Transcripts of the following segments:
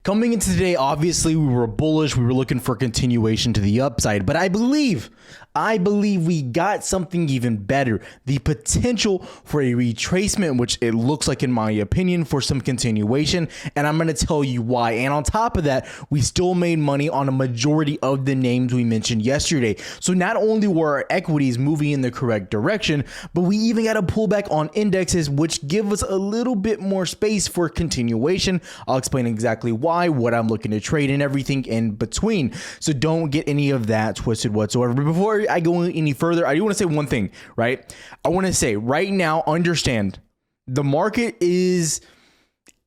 Coming into today, obviously we were bullish. We were looking for continuation to the upside, but I believe we got something even better. The potential for a retracement, which it looks like, in my opinion, for some continuation. And I'm going to tell you why. And on top of that, we still made money on a majority of the names we mentioned yesterday. So not only were our equities moving in the correct direction, but we even got a pullback on indexes, which give us a little bit more space for continuation. I'll explain exactly why, what I'm looking to trade, and everything in between. So don't get any of that twisted whatsoever. But before I go any further, I do want to say one thing, right? I want to say right now, understand the market is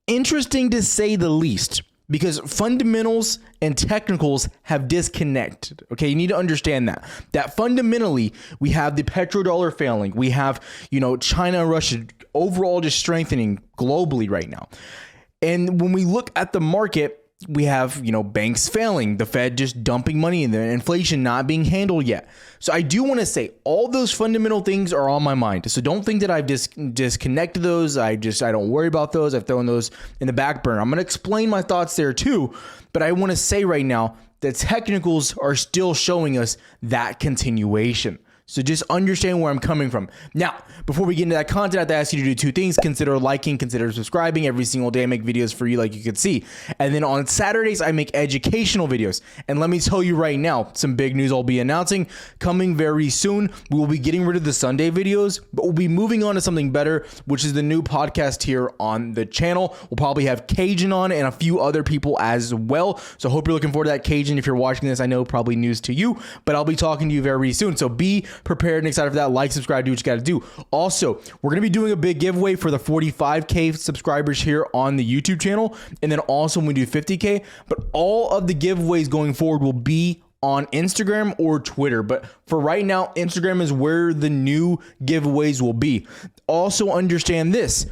interesting to say the least, because fundamentals and technicals have disconnected. Okay, you need to understand that fundamentally we have the petrodollar failing. We have, China and Russia overall just strengthening globally right now. And when we look at the market, we have, banks failing, the Fed just dumping money in there, inflation not being handled yet. So I do want to say all those fundamental things are on my mind. So don't think that I've disconnected those. I don't worry about those. I've thrown those in the back burner. I'm going to explain my thoughts there too. But I want to say right now that technicals are still showing us that continuation. So just understand where I'm coming from. Now, before we get into that content, I have to ask you to do two things. Consider liking, consider subscribing. Every single day I make videos for you, like you can see. And then on Saturdays, I make educational videos. And let me tell you right now, some big news I'll be announcing coming very soon. We will be getting rid of the Sunday videos, but we'll be moving on to something better, which is the new podcast here on the channel. We'll probably have Cajun on and a few other people as well. So I hope you're looking forward to that. Cajun, if you're watching this, I know probably news to you, but I'll be talking to you very soon. So be prepared and excited for that. Like, subscribe, do what you got to do. Also, we're going to be doing a big giveaway for the 45K subscribers here on the YouTube channel. And then also when we do 50K, but all of the giveaways going forward will be on Instagram or Twitter. But for right now, Instagram is where the new giveaways will be. Also understand this.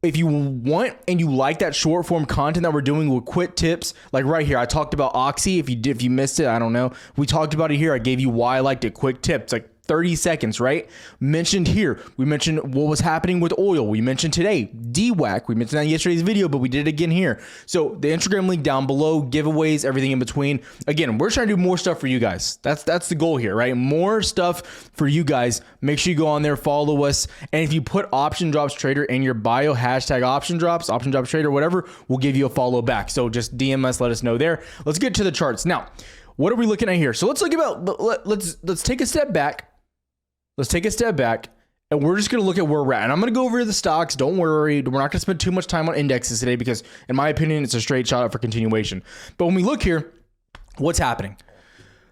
If you want and you like that short form content that we're doing with quick tips, like right here, I talked about Oxy. If you missed it, I don't know. We talked about it here. I gave you why I liked it. Quick tips, like 30 seconds, right? Mentioned here. We mentioned what was happening with oil. We mentioned today, DWAC. We mentioned that in yesterday's video, but we did it again here. So the Instagram link down below, giveaways, everything in between. Again, we're trying to do more stuff for you guys. That's the goal here, right? More stuff for you guys. Make sure you go on there, follow us. And if you put Option Drops Trader in your bio, hashtag Option Drops Trader, whatever, we'll give you a follow back. So just DM us, let us know there. Let's get to the charts. Now, what are we looking at here? So let's take a step back. Let's take a step back, and we're just going to look at where we're at. And I'm going to go over the stocks. Don't worry. We're not going to spend too much time on indexes today because, in my opinion, it's a straight shot up for continuation. But when we look here, what's happening?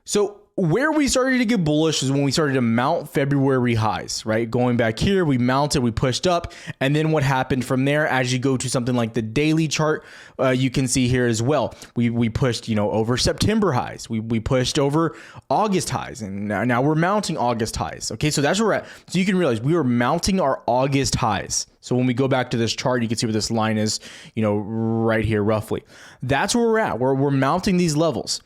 So where we started to get bullish is when we started to mount February highs, right? Going back here, we mounted, we pushed up. And then what happened from there, as you go to something like the daily chart, you can see here as well. We pushed, over September highs. We pushed over August highs. And now we're mounting August highs. Okay, so that's where we're at. So you can realize we were mounting our August highs. So when we go back to this chart, you can see where this line is, right here roughly. That's where we're at. We're mounting these levels.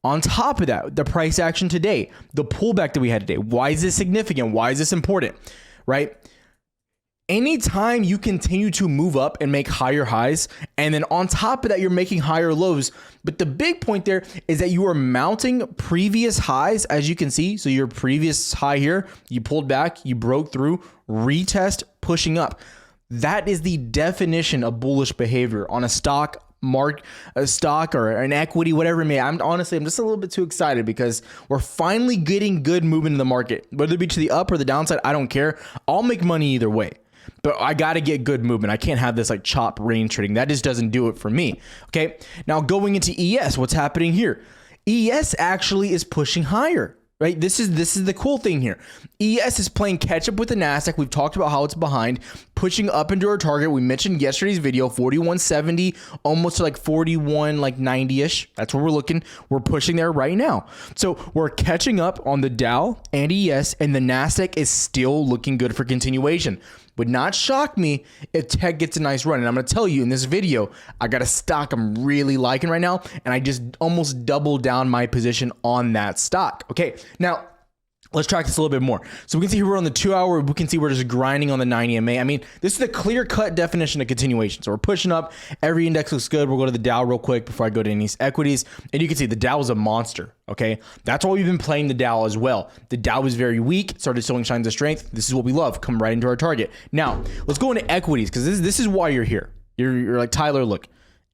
On top of that, the price action today, the pullback that we had today. Why is this significant? Why is this important? Right? Anytime you continue to move up and make higher highs, and then on top of that, you're making higher lows. But the big point there is that you are mounting previous highs, as you can see. So your previous high here, you pulled back, you broke through, retest, pushing up. That is the definition of bullish behavior on a stock, a stock or an equity, whatever it may. I'm just a little bit too excited because we're finally getting good movement in the market, whether it be to the up or the downside. I don't care. I'll make money either way, but I got to get good movement. I can't have this like chop range trading. That just doesn't do it for me. Okay. Now going into ES, what's happening here? ES actually is pushing higher. Right? This is the cool thing here. ES is playing catch up with the Nasdaq. We've talked about how it's behind, pushing up into our target. We mentioned yesterday's video, 4170, almost to like 41, like 90-ish. That's where we're looking. We're pushing there right now. So we're catching up on the Dow and ES, and the Nasdaq is still looking good for continuation. Would not shock me if tech gets a nice run. And I'm going to tell you in this video, I got a stock I'm really liking right now, and I just almost doubled down my position on that stock. Okay, now Let's track this a little bit more. So we can see here we're on the 2 hour. We can see we're just grinding on the 90 MA. I mean, this is a clear cut definition of continuation. So we're pushing up. Every index looks good. We'll go to the Dow real quick before I go to any equities. And you can see the Dow is a monster. Okay. That's why we've been playing the Dow as well. The Dow was very weak, started showing signs of strength. This is what we love. Come right into our target. Now let's go into equities because this is why you're here. You're like, Tyler, look,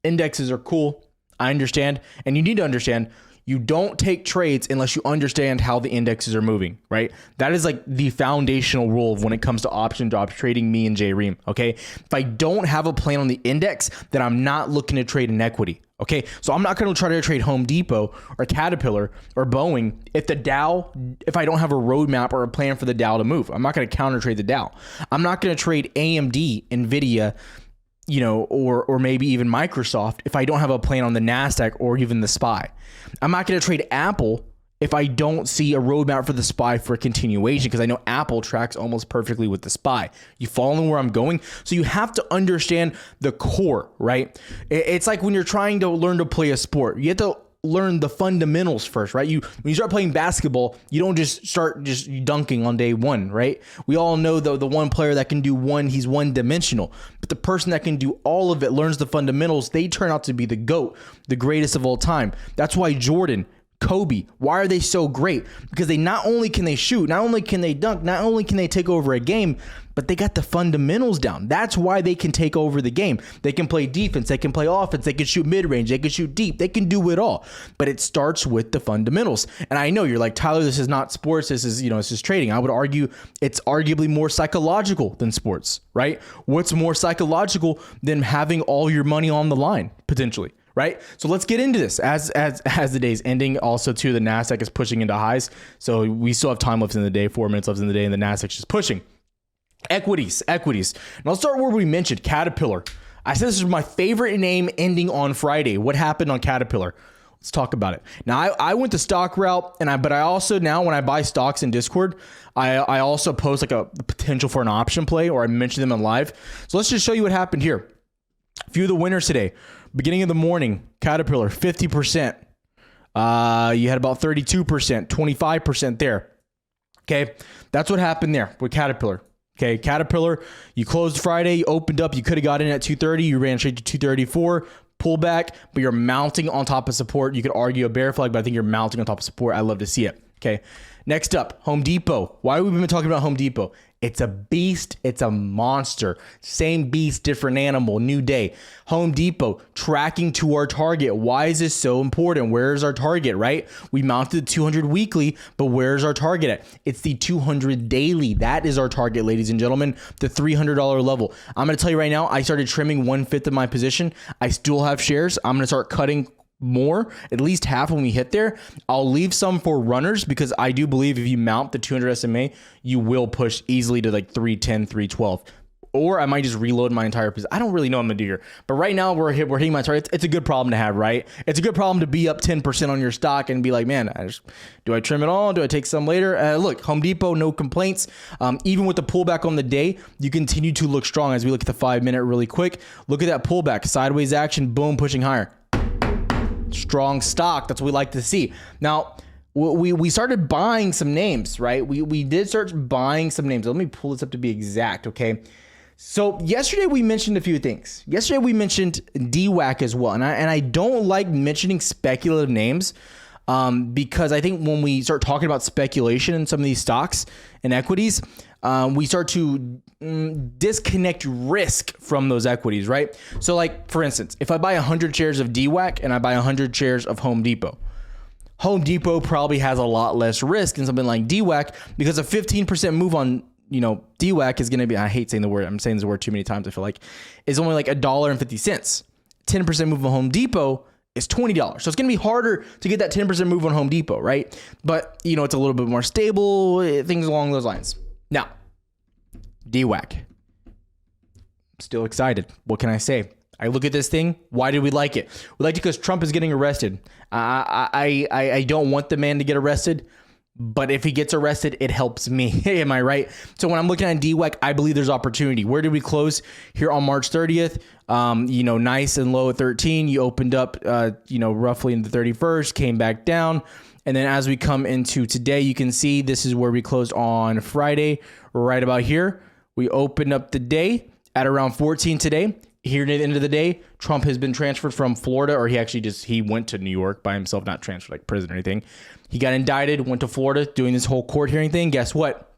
indexes are cool. I understand. And you need to understand, you don't take trades unless you understand how the indexes are moving, right? That is like the foundational rule of when it comes to option jobs trading, me and Jay Ream, okay? If I don't have a plan on the index, then I'm not looking to trade an equity, okay? So I'm not going to try to trade Home Depot or Caterpillar or Boeing if I don't have a roadmap or a plan for the Dow to move. I'm not going to counter trade the Dow. I'm not going to trade AMD, NVIDIA, or maybe even Microsoft if I don't have a plan on the Nasdaq or even the SPY. I'm not going to trade Apple if I don't see a roadmap for the SPY for a continuation, because I know Apple tracks almost perfectly with the SPY. You following where I'm going? So you have to understand the core, right? It's like when you're trying to learn to play a sport. You have to learn the fundamentals first, right? When you start playing basketball, you don't just start dunking on day one, right? We all know the one player that can do he's one dimensional, but the person that can do all of it, learns the fundamentals, they turn out to be the GOAT, the greatest of all time. That's why Jordan, Kobe, why are they so great? Because they not only can they shoot, not only can they dunk, not only can they take over a game, but they got the fundamentals down. That's why they can take over the game. They can play defense, they can play offense, they can shoot mid-range, they can shoot deep, they can do it all. But it starts with the fundamentals. And I know you're like, Tyler, this is not sports, this is trading. I would argue it's arguably more psychological than sports, right? What's more psychological than having all your money on the line, potentially? Right? So let's get into this as the day's ending. Also, too, the Nasdaq is pushing into highs. So we still have time left in the day, 4 minutes left in the day, and the Nasdaq's just pushing. Equities. And I'll start where we mentioned Caterpillar. I said this is my favorite name ending on Friday. What happened on Caterpillar? Let's talk about it. Now, I went the stock route, but I also now when I buy stocks in Discord, I also post like a potential for an option play, or I mention them in live. So let's just show you what happened here. A few of the winners today. Beginning of the morning, Caterpillar, 50%. You had about 32%, 25% there. Okay, that's what happened there with Caterpillar. Okay, Caterpillar, you closed Friday, you opened up, you could have got in at 230, you ran straight to 234, pullback, but you're mounting on top of support. You could argue a bear flag, but I think you're mounting on top of support. I love to see it. Okay, next up, Home Depot. Why have we been talking about Home Depot? It's a beast. It's a monster. Same beast, different animal, new day. Home Depot tracking to our target. Why is this so important? Where's our target, right? We mounted the 200 weekly, but where's our target at? It's the 200 daily. That is our target, ladies and gentlemen, the $300 level. I'm going to tell you right now, I started trimming 1/5 of my position. I still have shares. I'm going to start cutting more, at least half when we hit there. I'll leave some for runners because I do believe if you mount the 200 SMA, you will push easily to like 310, 312. Or I might just reload my entire position. I don't really know what I'm gonna do here. But right now we're hitting my target. It's a good problem to have, right? It's a good problem to be up 10% on your stock and be like, man, do I trim it all? Do I take some later? Look, Home Depot, no complaints. Even with the pullback on the day, you continue to look strong. As we look at the 5 minute really quick, look at that pullback, sideways action, boom, pushing higher. Strong stock. That's what we like to see. Now, we started buying some names, right? We did start buying some names. Let me pull this up to be exact, okay? So yesterday we mentioned a few things. Yesterday we mentioned DWAC as well. And I don't like mentioning speculative names because I think when we start talking about speculation in some of these stocks and equities, we start to disconnect risk from those equities, right? So like, for instance, if I buy 100 shares of DWAC and I buy 100 shares of Home Depot probably has a lot less risk than something like DWAC because a 15% move on, DWAC is going to be, I hate saying the word, I'm saying this word too many times, I feel like, is only like $1.50. 10% move on Home Depot is $20. So it's going to be harder to get that 10% move on Home Depot, right? But, it's a little bit more stable, things along those lines. Now, DWAC. Still excited. What can I say? I look at this thing. Why did we like it? We liked it because Trump is getting arrested. I don't want the man to get arrested. But if he gets arrested, it helps me. Am I right? So when I'm looking at DWAC, I believe there's opportunity. Where did we close here on March 30th? Nice and low at 13. You opened up, roughly in the 31st, came back down. And then as we come into today, you can see this is where we closed on Friday, right about here. We opened up the day at around 14 today. Here near the end of the day, Trump has been transferred from Florida, or he went to New York by himself, not transferred like prison or anything. He got indicted, went to Florida doing this whole court hearing thing. Guess what?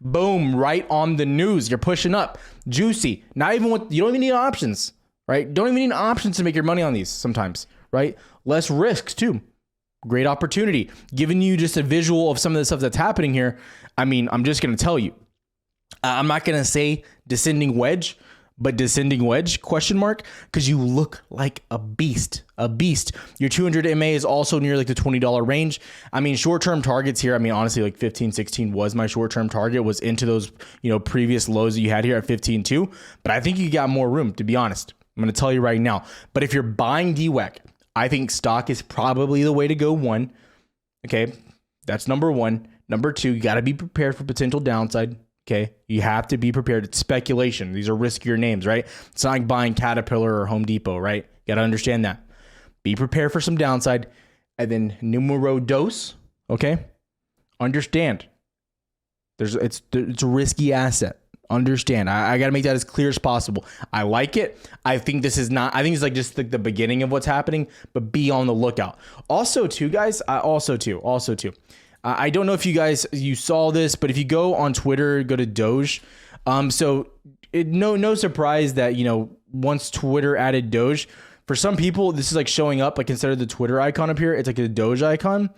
Boom, right on the news. You're pushing up. Juicy. Not even you don't even need options, right? Don't even need options to make your money on these sometimes, right? Less risks too. Great opportunity. Giving you just a visual of some of the stuff that's happening here. I mean, I'm just going to tell you. I'm not going to say descending wedge, but descending wedge, ? Because you look like a beast, Your 200 MA is also near like the $20 range. I mean, short-term targets here. I mean, honestly, like 15, 16 was my short-term target, was into those, previous lows that you had here at 15.2. But I think you got more room, to be honest. I'm going to tell you right now. But if you're buying DWAC, I think stock is probably the way to go. One, okay, that's number one. Number two, you got to be prepared for potential downside. Okay, you have to be prepared. It's speculation. These are riskier names, right? It's not like buying Caterpillar or Home Depot, right? You got to understand that. Be prepared for some downside. And then numero dos, okay? Understand. It's a risky asset. Understand. I got to make that as clear as possible. I like it. I think it's like just the beginning of what's happening, but be on the lookout. Also too, guys, I don't know if you saw this, but if you go on Twitter, go to Doge. No surprise that, once Twitter added Doge, for some people, this is like showing up, like instead of the Twitter icon up here, it's like a Doge icon.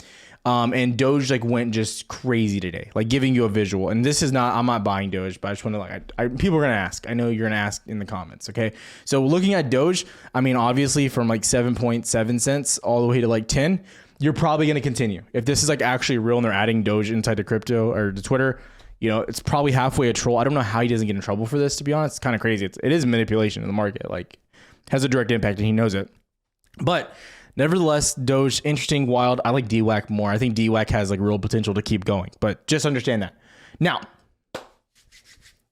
And Doge like went just crazy today, like giving you a visual. And I'm not buying Doge, but I just want to people are going to ask. I know you're going to ask in the comments. Okay. So looking at Doge, I mean, obviously from like 7.7 cents all the way to like 10, you're probably going to continue. If this is like actually real and they're adding Doge inside the crypto or the Twitter, it's probably halfway a troll. I don't know how he doesn't get in trouble for this, to be honest. It's kind of crazy. It is manipulation in the market, like has a direct impact and he knows it. But nevertheless, Doge, interesting, wild. I like DWAC more. I think DWAC has like real potential to keep going, but just understand that. Now,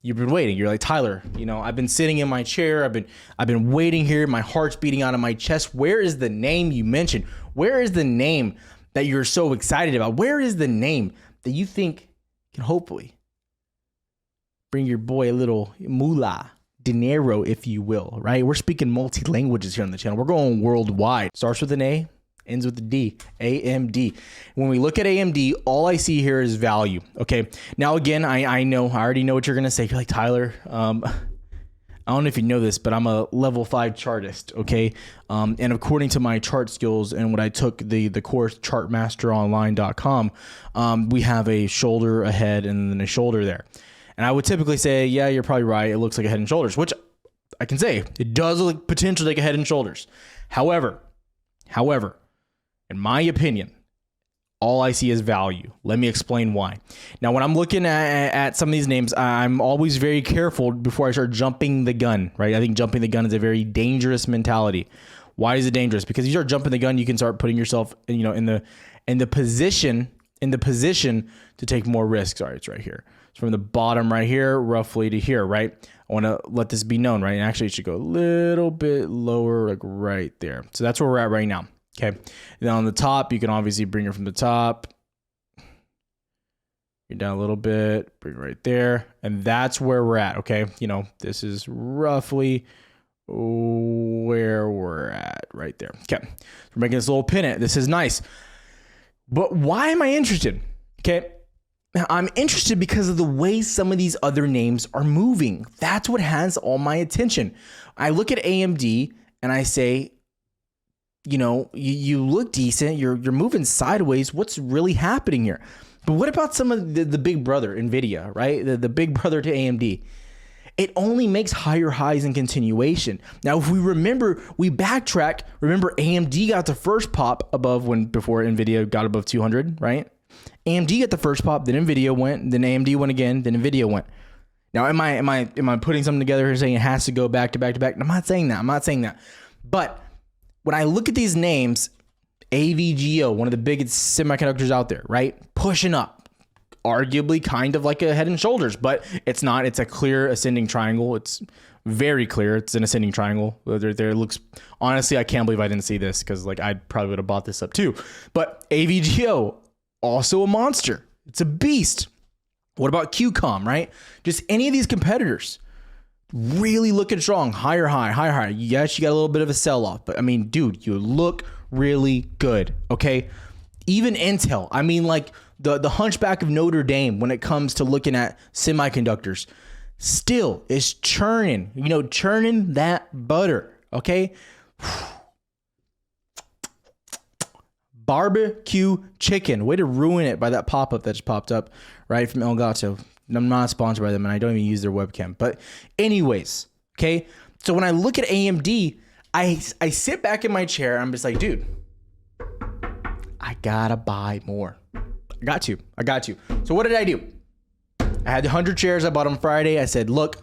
you've been waiting. You're like, Tyler, I've been sitting in my chair. I've been waiting here. My heart's beating out of my chest. Where is the name you mentioned? Where is the name that you're so excited about? Where is the name that you think can hopefully bring your boy a little moolah? Dinero, if you will, right? We're speaking multi-languages here on the channel. We're going worldwide. Starts with an A, ends with a D. AMD. When we look at AMD, all I see here is value. Okay. Now, again, I already know what you're going to say. You're like, Tyler, I don't know if you know this, but I'm a level 5 chartist. Okay. And according to my chart skills and what I took the course chartmasteronline.com, we have a shoulder, a head, and then a shoulder there. And I would typically say, yeah, you're probably right. It looks like a head and shoulders, which I can say it does look potentially like a head and shoulders. However, in my opinion, all I see is value. Let me explain why. Now, when I'm looking at some of these names, I'm always very careful before I start jumping the gun, right? I think jumping the gun is a very dangerous mentality. Why is it dangerous? Because if you start jumping the gun, you can start putting yourself, in the position to take more risks. All right, it's right here. It's from the bottom right here, roughly to here, right? I want to let this be known, right? And actually, it should go a little bit lower, like right there. So that's where we're at right now. Okay. And then on the top, you can obviously bring it from the top. You're down a little bit, bring it right there. And that's where we're at. Okay. This is roughly where we're at right there. Okay. We're making this little pennant. This is nice. But why am I interested? Okay. Now, I'm interested because of the way some of these other names are moving. That's what has all my attention. I look at AMD and I say, you look decent. You're moving sideways. What's really happening here? But what about some of the big brother, NVIDIA, right? The big brother to AMD. It only makes higher highs in continuation. Now, if we backtrack, remember AMD got the first pop before NVIDIA got above 200, right? AMD got the first pop, then NVIDIA went, then AMD went again, then NVIDIA went. Now, am I putting something together here saying it has to go back to back to back? I'm not saying that. But when I look at these names, AVGO, one of the biggest semiconductors out there, right? pushing up, arguably kind of like a head and shoulders, but it's not. It's a clear ascending triangle. It's very clear. It's an ascending triangle. There looks, honestly, I can't believe I didn't see this, because like I probably would have bought this up too. But AVGO, also a monster. It's a beast. What about QCOM, right? Just any of these competitors really looking strong. Higher high, higher high. Yes, you got a little bit of a sell-off, but I mean, dude, you look really good, okay? Even Intel, I mean, like the Hunchback of Notre Dame when it comes to looking at semiconductors, still is churning, churning that butter, okay? Barbecue chicken. Way to ruin it by that pop-up that just popped up right from Elgato. I'm not sponsored by them, and I don't even use their webcam. But anyways, okay? So when I look at AMD, I sit back in my chair. I'm just like, dude, I gotta buy more. I got to. So what did I do? I had 100 shares I bought on Friday. I said, look,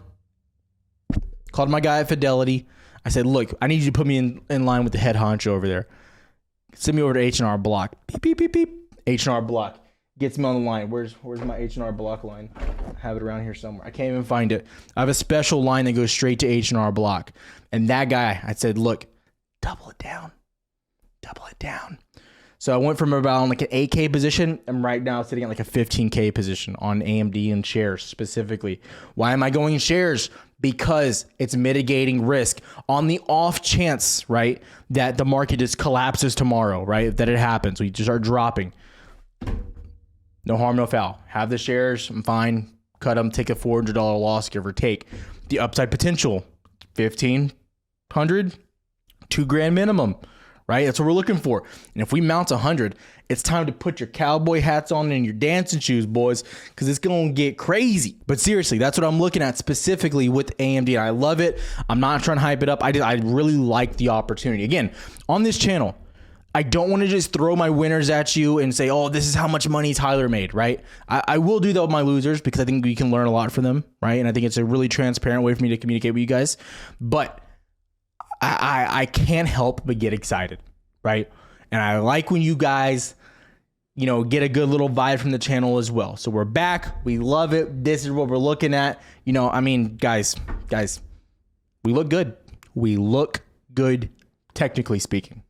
called my guy at Fidelity. I said, look, I need you to put me in line with the head honcho over there. Send me over to H&R Block. Beep, beep, beep, beep. H&R Block. Gets me on the line. Where's my H&R Block line? I have it around here somewhere. I can't even find it. I have a special line that goes straight to H&R Block. And that guy, I said, look, double it down. So I went from about like an 8K position. I'm right now sitting at like a 15K position on AMD and shares specifically. Why am I going shares? Because it's mitigating risk on the off chance, right, that the market just collapses tomorrow, right? That it happens. We just start dropping. No harm, no foul. Have the shares. I'm fine. Cut them. Take a $400 loss, give or take. The upside potential, 1,500, $2,000 minimum, right? That's what we're looking for. And if we mount 100, it's time to put your cowboy hats on and your dancing shoes, boys, because it's going to get crazy. But seriously, that's what I'm looking at specifically with AMD. I love it. I'm not trying to hype it up. I really like the opportunity. Again, on this channel, I don't want to just throw my winners at you and say, oh, this is how much money Tyler made, right? I will do that with my losers because I think we can learn a lot from them, right? And I think it's a really transparent way for me to communicate with you guys. But I can't help but get excited, right? And I like when you guys, get a good little vibe from the channel as well. So we're back. We love it. This is what we're looking at. Guys, we look good. We look good, technically speaking.